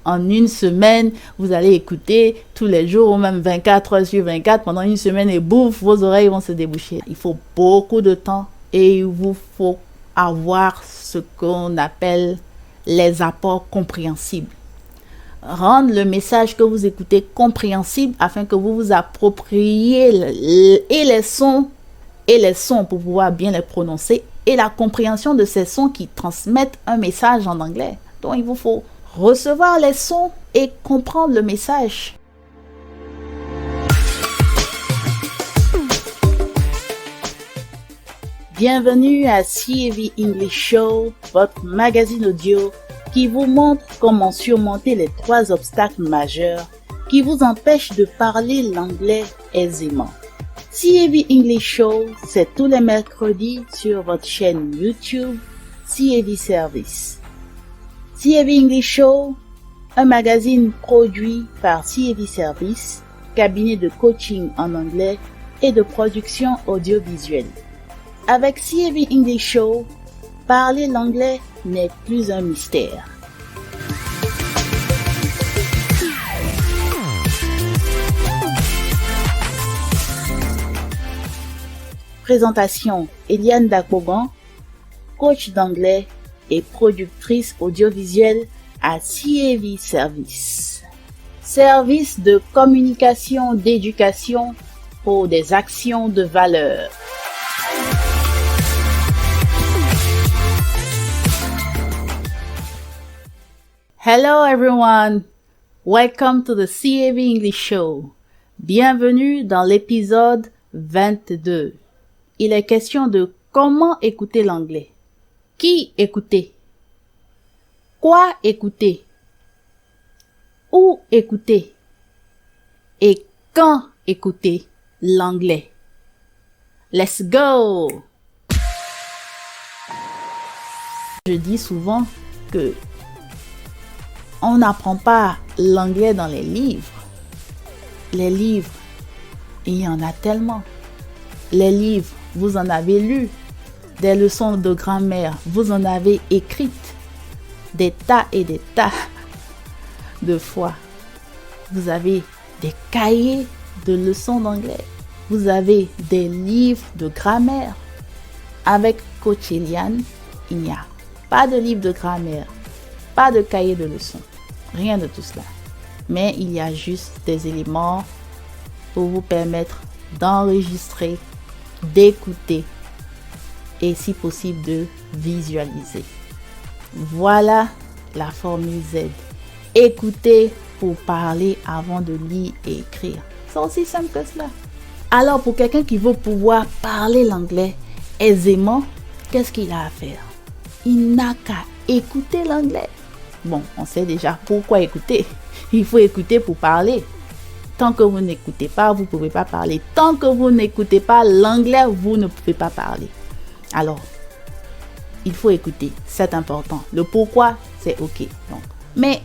En une semaine, vous allez écouter tous les jours ou même 24 heures sur 24 pendant une semaine et bouf, vos oreilles vont se déboucher. Il faut beaucoup de temps et il vous faut avoir ce qu'on appelle les apports compréhensibles. Rendre le message que vous écoutez compréhensible afin que vous vous appropriez les sons pour pouvoir bien les prononcer et la compréhension de ces sons qui transmettent un message en anglais. Donc il vous faut recevoir les sons et comprendre le message. Bienvenue à CAV English Show, votre magazine audio qui vous montre comment surmonter les 3 obstacles majeurs qui vous empêchent de parler l'anglais aisément. CAV English Show, c'est tous les mercredis sur votre chaîne YouTube CAV Service. CAV English Show, un magazine produit par CAV Service, cabinet de coaching en anglais et de production audiovisuelle. Avec CAV English Show, parler l'anglais n'est plus un mystère. Présentation: Eliane Dakbogan, coach d'anglais et productrice audiovisuelle à CAV Service. Service de communication d'éducation pour des actions de valeur. Hello everyone, welcome to the CAV English Show. Bienvenue dans l'épisode 22. Il est question de comment écouter l'anglais. Qui écouter? Quoi écouter? Où écouter? Et quand écouter l'anglais? Let's go! Je dis souvent que on n'apprend pas l'anglais dans les livres. Les livres, il y en a tellement. Les livres, vous en avez lu. Des leçons de grammaire, vous en avez écrites. Des tas et des tas de fois. Vous avez des cahiers de leçons d'anglais. Vous avez des livres de grammaire. Avec Coach Eliane, il n'y a pas de livre de grammaire, pas de cahier de leçons. Rien de tout cela. Mais il y a juste des éléments pour vous permettre d'enregistrer, d'écouter et si possible de visualiser. Voilà la formule Z. Écouter pour parler avant de lire et écrire. C'est aussi simple que cela. Alors pour quelqu'un qui veut pouvoir parler l'anglais aisément, qu'est-ce qu'il a à faire? Il n'a qu'à écouter l'anglais. Bon, on sait déjà pourquoi écouter. Il faut écouter pour parler. Tant que vous n'écoutez pas, vous ne pouvez pas parler. Tant que vous n'écoutez pas l'anglais, vous ne pouvez pas parler. Alors, il faut écouter. C'est important. Le pourquoi, c'est OK. Donc, mais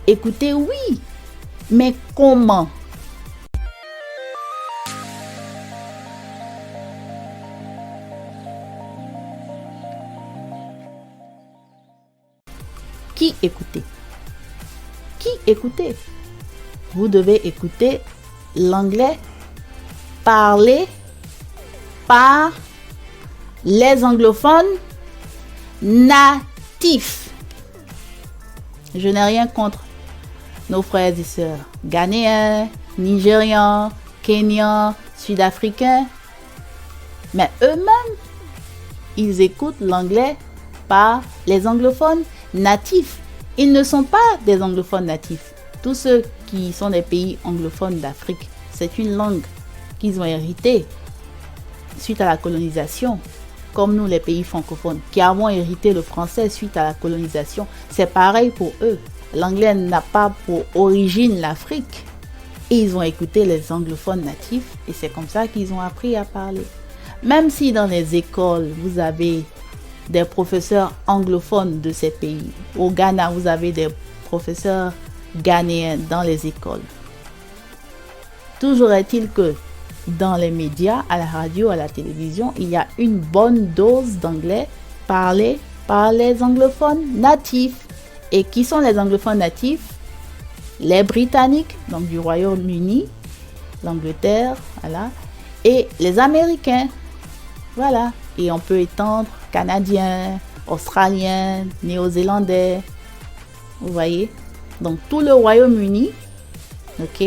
écouter, oui. Mais comment? Qui écouter? Qui écouter? Vous devez écouter l'anglais parlé par les anglophones natifs. Je n'ai rien contre nos frères et sœurs ghanéens, nigérians, kenyans, sud-africains. Mais eux-mêmes, ils écoutent l'anglais par les anglophones natifs. Ils ne sont pas des anglophones natifs. Tous ceux qui sont des pays anglophones d'Afrique, c'est une langue qu'ils ont héritée suite à la colonisation. Comme nous, les pays francophones, qui avons hérité le français suite à la colonisation, c'est pareil pour eux. L'anglais n'a pas pour origine l'Afrique. Et ils ont écouté les anglophones natifs et c'est comme ça qu'ils ont appris à parler. Même si dans les écoles, vous avez des professeurs anglophones de ces pays. Au Ghana, vous avez des professeurs ghanéens dans les écoles. Toujours est-il que dans les médias, à la radio, à la télévision, il y a une bonne dose d'anglais parlé par les anglophones natifs. Et qui sont les anglophones natifs? Les Britanniques, donc du Royaume-Uni, l'Angleterre, voilà, et les Américains, voilà. Et on peut étendre Canadiens, Australiens, Néo-Zélandais, vous voyez. Donc tout le Royaume-Uni, ok,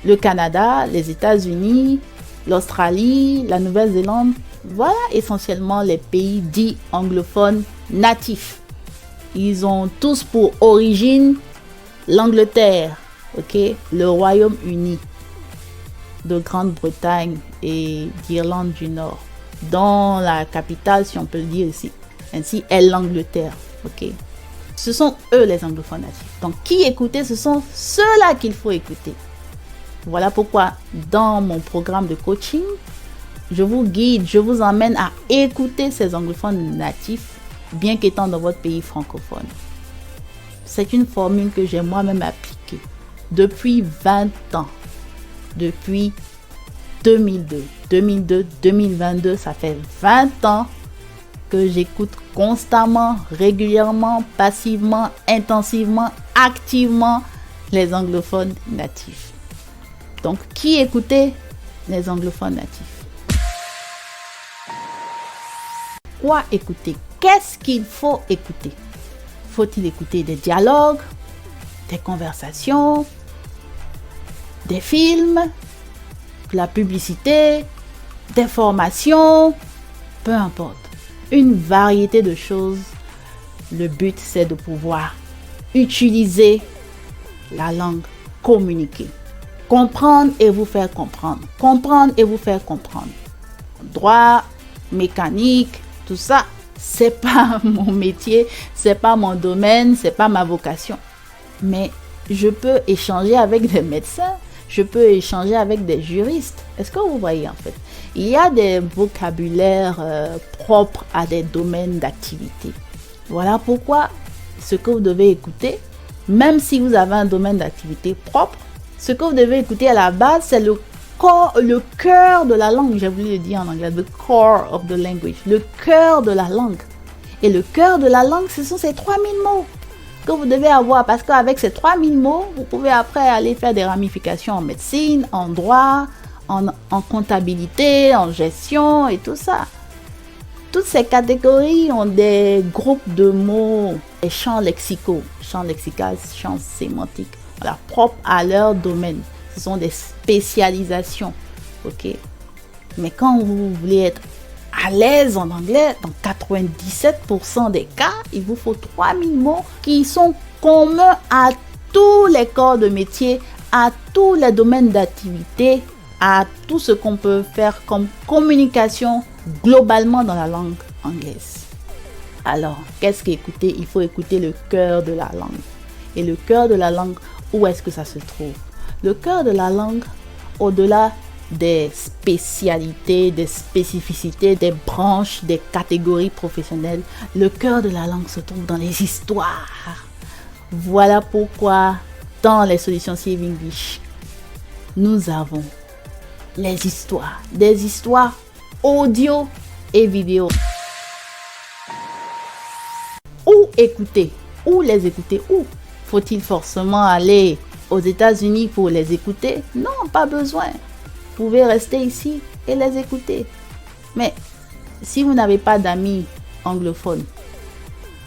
le Canada, les États-Unis, l'Australie, la Nouvelle-Zélande, voilà essentiellement les pays dits anglophones natifs. Ils ont tous pour origine l'Angleterre, ok, le Royaume-Uni de Grande-Bretagne et d'Irlande du Nord, dont la capitale, si on peut le dire ici, ainsi est l'Angleterre, ok. Ce sont eux les anglophones natifs. Donc qui écouter? Ce sont ceux-là qu'il faut écouter. Voilà pourquoi dans mon programme de coaching, je vous guide, je vous emmène à écouter ces anglophones natifs, bien qu'étant dans votre pays francophone. C'est une formule que j'ai moi-même appliquée depuis 20 ans. Depuis 2002. 2022, ça fait 20 ans que j'écoute constamment, régulièrement, passivement, intensivement, activement les anglophones natifs. Donc, qui écouter? Les anglophones natifs. Quoi écouter? Qu'est-ce qu'il faut écouter? Faut-il écouter des dialogues, des conversations, des films, de la publicité, des formations, peu importe. Une variété de choses. Le but, c'est de pouvoir utiliser la langue, communiquer. Comprendre et vous faire comprendre. Comprendre et vous faire comprendre. Droit, mécanique, tout ça, c'est pas mon métier, c'est pas mon domaine, c'est pas ma vocation. Mais je peux échanger avec des médecins, je peux échanger avec des juristes. Est-ce que vous voyez en fait? Il y a des vocabulaires propres à des domaines d'activité. Voilà pourquoi ce que vous devez écouter, même si vous avez un domaine d'activité propre, ce que vous devez écouter à la base, c'est le cœur de la langue. J'ai voulu le dire en anglais, the core of the language, le cœur de la langue. Et le cœur de la langue, ce sont ces 3000 mots que vous devez avoir, parce qu'avec ces 3000 mots, vous pouvez après aller faire des ramifications en médecine, en droit, en comptabilité, en gestion et tout ça. Toutes ces catégories ont des groupes de mots, des champs lexicaux, champs lexical, champs sémantiques, voilà, propres à leur domaine. Ce sont des spécialisations, ok? Mais quand vous voulez être à l'aise en anglais, dans 97% des cas, il vous faut 3000 mots qui sont communs à tous les corps de métier, à tous les domaines d'activité, à tout ce qu'on peut faire comme communication globalement dans la langue anglaise. Alors, qu'est-ce qu'écouter? Il faut écouter le cœur de la langue. Et le cœur de la langue, où est-ce que ça se trouve? Le cœur de la langue, au-delà des spécialités, des spécificités, des branches, des catégories professionnelles, le cœur de la langue se trouve dans les histoires. Voilà pourquoi, dans les solutions CIV English, nous avons les histoires, des histoires audio et vidéo. Où écouter? Où les écouter? Où? Faut-il forcément aller aux États-Unis pour les écouter? Non, pas besoin. Vous pouvez rester ici et les écouter. Mais si vous n'avez pas d'amis anglophones,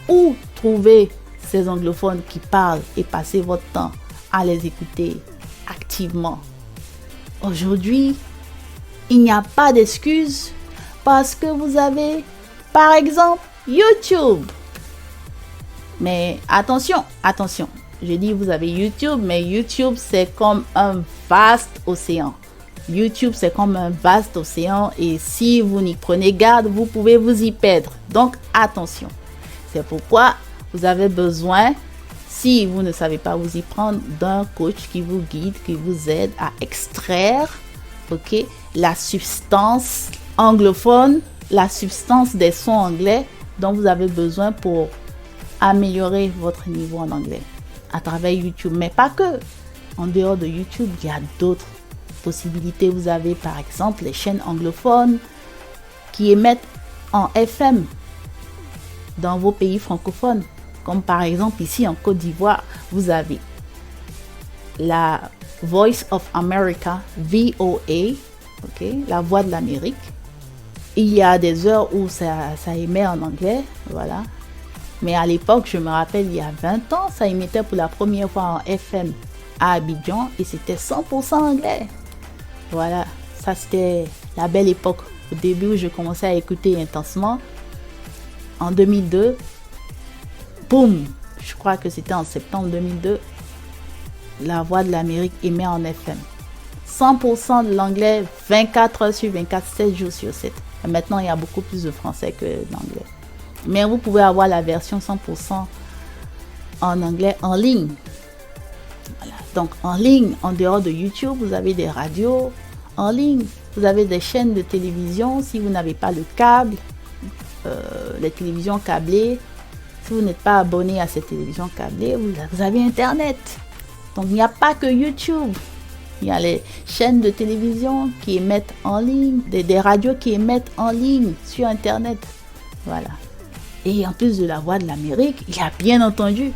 où trouver ces anglophones qui parlent et passer votre temps à les écouter activement? Aujourd'hui, il n'y a pas d'excuse parce que vous avez, par exemple, YouTube. Mais attention, attention. Je dis vous avez YouTube, mais YouTube c'est comme un vaste océan. YouTube c'est comme un vaste océan et si vous n'y prenez garde, vous pouvez vous y perdre. Donc attention. C'est pourquoi vous avez besoin, si vous ne savez pas vous y prendre, d'un coach qui vous guide, qui vous aide à extraire, ok, la substance anglophone, la substance des sons anglais dont vous avez besoin pour améliorer votre niveau en anglais à travers YouTube. Mais pas que. En dehors de YouTube, il y a d'autres possibilités. Vous avez par exemple les chaînes anglophones qui émettent en FM dans vos pays francophones. Comme par exemple ici en Côte d'Ivoire, vous avez la Voice of America, VOA, ok, la voix de l'Amérique. Il y a des heures où ça émet en anglais, voilà. Mais à l'époque, je me rappelle, il y a 20 ans, ça émettait pour la première fois en FM à Abidjan et c'était 100% anglais. Voilà, ça c'était la belle époque. Au début où je commençais à écouter intensement, en 2002, boum, je crois que c'était en septembre 2002, la voix de l'Amérique émet en FM. 100% de l'anglais, 24 heures sur 24, 7 jours sur 7. Et maintenant, il y a beaucoup plus de français que d'anglais. Mais vous pouvez avoir la version 100% en anglais en ligne. Voilà. Donc, en ligne, en dehors de YouTube, vous avez des radios en ligne. Vous avez des chaînes de télévision. Si vous n'avez pas le câble, les télévisions câblées, si vous n'êtes pas abonné à ces télévisions câblées, vous avez Internet. Donc, il n'y a pas que YouTube. Il y a les chaînes de télévision qui émettent en ligne, des radios qui émettent en ligne sur Internet. Voilà. Et en plus de la voix de l'Amérique, il y a bien entendu,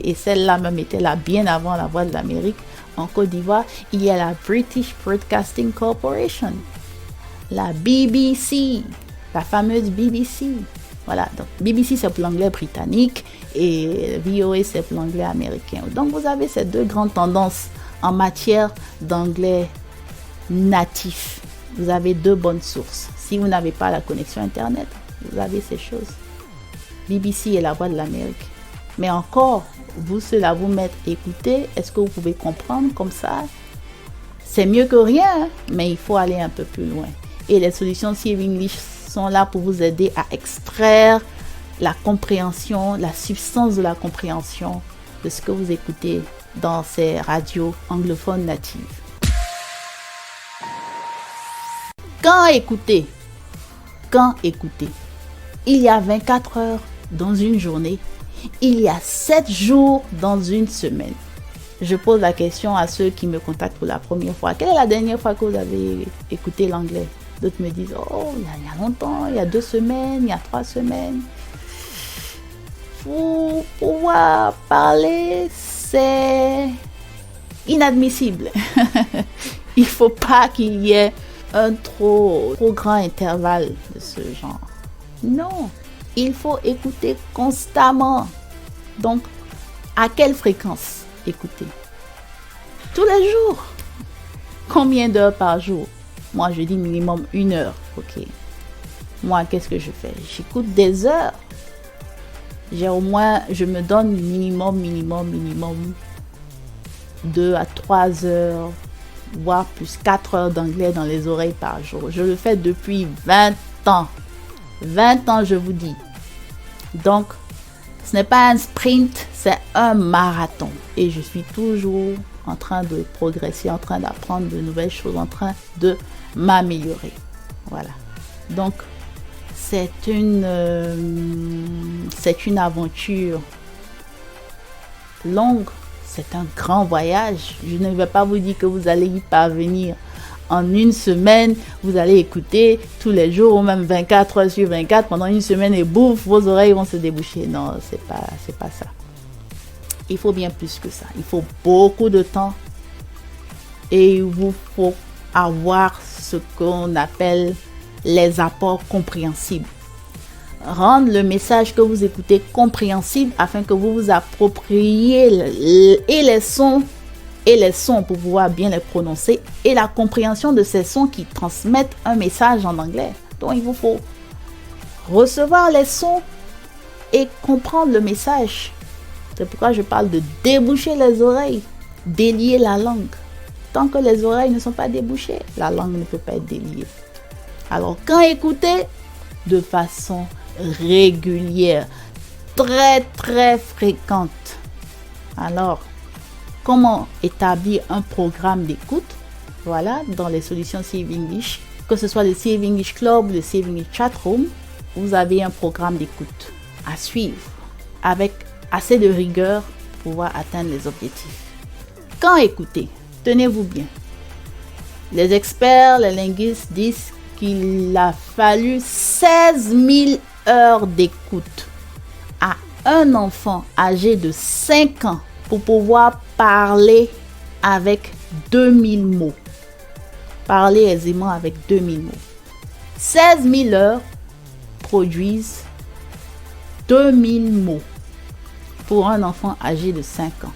et celle-là même était là bien avant la voix de l'Amérique, en Côte d'Ivoire, il y a la British Broadcasting Corporation, la BBC, la fameuse BBC. Voilà, donc BBC c'est pour l'anglais britannique et VOA c'est pour l'anglais américain. Donc vous avez ces deux grandes tendances en matière d'anglais natif. Vous avez deux bonnes sources. Si vous n'avez pas la connexion Internet, vous avez ces choses. BBC et la voix de l'Amérique. Mais encore, vous cela vous mettre écouter, est-ce que vous pouvez comprendre comme ça? C'est mieux que rien, mais il faut aller un peu plus loin. Et les solutions CIV English sont là pour vous aider à extraire la compréhension, la substance de la compréhension de ce que vous écoutez dans ces radios anglophones natives. Quand écouter? Il y a 24 heures dans une journée. Il y a 7 jours dans une semaine. Je pose la question à ceux qui me contactent pour la première fois. Quelle est la dernière fois que vous avez écouté l'anglais? D'autres me disent, oh, il y a longtemps, il y a 2 semaines, il y a 3 semaines. Pour pouvoir parler, c'est inadmissible. Il ne faut pas qu'il y ait un trop grand intervalle de ce genre. Non, il faut écouter constamment. Donc, à quelle fréquence écouter? Tous les jours. Combien d'heures par jour? Moi, je dis minimum 1 heure. Ok. Moi, qu'est-ce que je fais? J'écoute des heures. Je me donne minimum 2 à 3 heures, voire plus 4 heures d'anglais dans les oreilles par jour. Je le fais depuis 20 ans. 20 ans, je vous dis. Donc, ce n'est pas un sprint, c'est un marathon. Et je suis toujours en train de progresser, en train d'apprendre de nouvelles choses, en train de m'améliorer. Voilà. Donc, c'est une aventure longue. C'est un grand voyage. Je ne vais pas vous dire que vous allez y parvenir en 1 semaine. Vous allez écouter tous les jours ou même 24 heures sur 24 pendant 1 semaine et bouf, vos oreilles vont se déboucher. Non, c'est pas ça. Il faut bien plus que ça. Il faut beaucoup de temps et il vous faut avoir ce qu'on appelle les apports compréhensibles. Rendre le message que vous écoutez compréhensible afin que vous vous appropriez les sons pour pouvoir bien les prononcer et la compréhension de ces sons qui transmettent un message en anglais. Donc il vous faut recevoir les sons et comprendre le message. C'est pourquoi je parle de déboucher les oreilles, délier la langue. Tant que les oreilles ne sont pas débouchées, la langue ne peut pas être déliée. Alors quand écouter? De façon régulière, très très fréquente. Alors, comment établir un programme d'écoute? Voilà, dans les solutions CIV English, que ce soit le CIV English Club ou le CIV English Chatroom, vous avez un programme d'écoute à suivre avec assez de rigueur pour pouvoir atteindre les objectifs. Quand écouter? Tenez-vous bien. Les experts, les linguistes disent qu'il a fallu 16 000 heures d'écoute à un enfant âgé de 5 ans pour pouvoir parler avec 2000 mots. Parler aisément avec 2000 mots. 16 000 heures produisent 2000 mots pour un enfant âgé de 5 ans.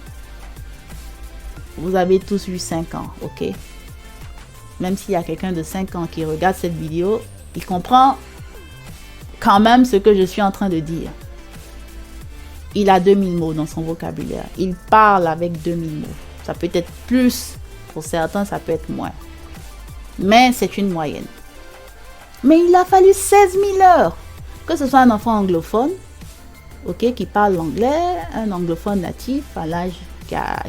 Vous avez tous eu 5 ans, ok? Même s'il y a quelqu'un de 5 ans qui regarde cette vidéo, il comprend quand même ce que je suis en train de dire. Il a 2000 mots dans son vocabulaire. Il parle avec 2000 mots. Ça peut être plus, pour certains, ça peut être moins. Mais c'est une moyenne. Mais il a fallu 16 000 heures. Que ce soit un enfant anglophone, ok, qui parle l'anglais, un anglophone natif à l'âge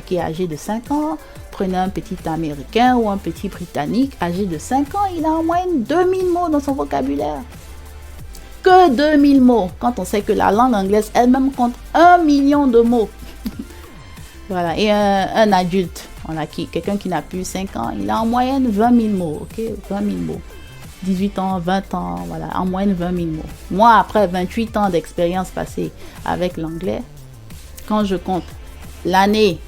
qui est âgé de 5 ans, prenez un petit américain ou un petit britannique âgé de 5 ans, il a en moyenne 2000 mots dans son vocabulaire. Que 2000 mots, quand on sait que la langue anglaise elle-même compte 1 million de mots. Voilà, et un adulte, quelqu'un qui n'a plus 5 ans, il a en moyenne 20 000 mots, ok, 20 000 mots. 18 ans, 20 ans, voilà, en moyenne 20 000 mots. Moi, après 28 ans d'expérience passée avec l'anglais, quand je compte l'année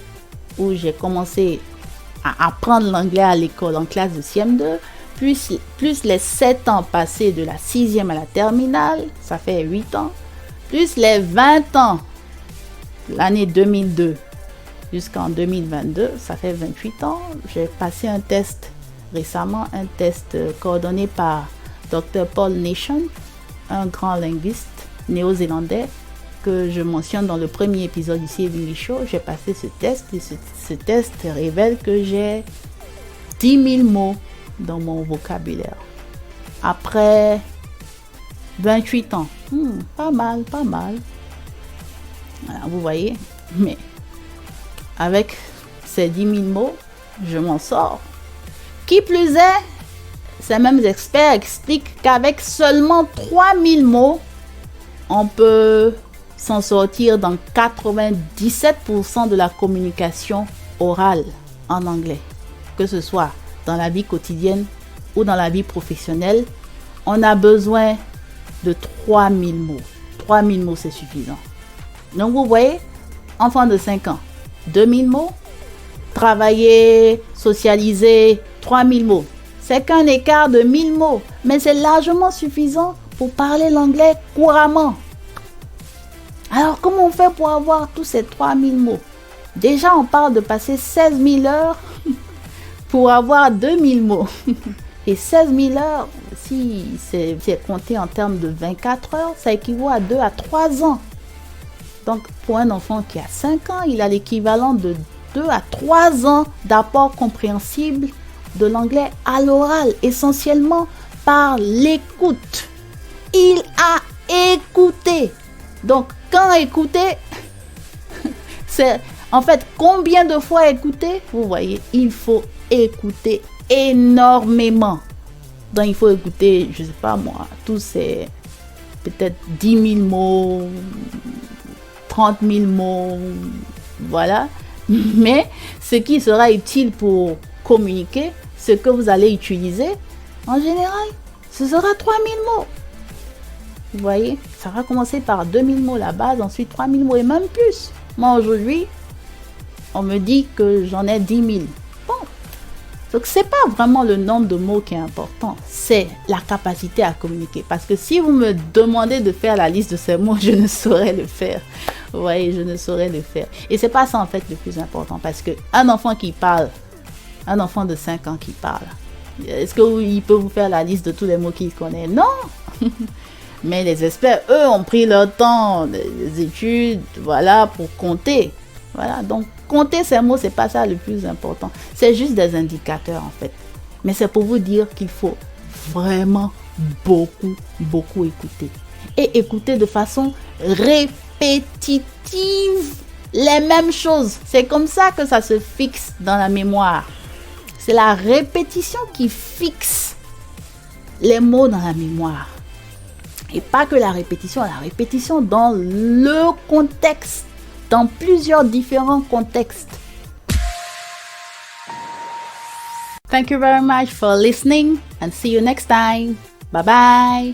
où j'ai commencé à apprendre l'anglais à l'école en classe de CM2, plus les 7 ans passés de la 6e à la terminale, ça fait 8 ans, plus les 20 ans, l'année 2002 jusqu'en 2022, ça fait 28 ans. J'ai passé un test récemment, un test coordonné par Dr. Paul Nation, un grand linguiste néo-zélandais que je mentionne dans le premier épisode du CVE Show. J'ai passé ce test et ce test révèle que j'ai 10 000 mots dans mon vocabulaire. Après 28 ans. Pas mal. Voilà, vous voyez, mais avec ces 10 000 mots, je m'en sors. Qui plus est, ces mêmes experts expliquent qu'avec seulement 3000 mots, on peut s'en sortir dans 97% de la communication orale en anglais. Que ce soit dans la vie quotidienne ou dans la vie professionnelle, on a besoin de 3000 mots. 3000 mots, c'est suffisant. Donc vous voyez, enfant de 5 ans, 2000 mots, travailler, socialiser, 3000 mots. C'est qu'un écart de 1000 mots, mais c'est largement suffisant pour parler l'anglais couramment. Alors, comment on fait pour avoir tous ces 3000 mots? Déjà, on parle de passer 16 000 heures pour avoir 2000 mots. Et 16 000 heures, si c'est compté en termes de 24 heures, ça équivaut à 2 à 3 ans. Donc, pour un enfant qui a 5 ans, il a l'équivalent de 2 à 3 ans d'apport compréhensible de l'anglais à l'oral, essentiellement par l'écoute. Il a écouté. Donc, quand écouter, c'est en fait combien de fois écouter? Vous voyez, il faut écouter énormément. Donc, il faut écouter, je sais pas moi, tous ces peut-être 10 000 mots, 30 000 mots, voilà. Mais ce qui sera utile pour communiquer, ce que vous allez utiliser, en général, ce sera 3000 mots. Vous voyez, ça va commencer par 2000 mots la base, ensuite 3000 mots et même plus. Moi aujourd'hui, on me dit que j'en ai 10 000. Bon, donc c'est pas vraiment le nombre de mots qui est important, c'est la capacité à communiquer. Parce que si vous me demandez de faire la liste de ces mots, je ne saurais le faire. Vous voyez, je ne saurais le faire. Et c'est pas ça en fait le plus important, parce que un enfant qui parle, un enfant de 5 ans qui parle, est-ce qu'il peut vous faire la liste de tous les mots qu'il connaît? Non. Mais les experts, eux, ont pris leur temps, des études, voilà, pour compter. Voilà, donc compter ces mots, c'est pas ça le plus important. C'est juste des indicateurs, en fait. Mais c'est pour vous dire qu'il faut vraiment beaucoup écouter. Et écouter de façon répétitive les mêmes choses. C'est comme ça que ça se fixe dans la mémoire. C'est la répétition qui fixe les mots dans la mémoire. Et pas que la répétition dans le contexte, dans plusieurs différents contextes. Thank you very much for listening and see you next time. Bye bye.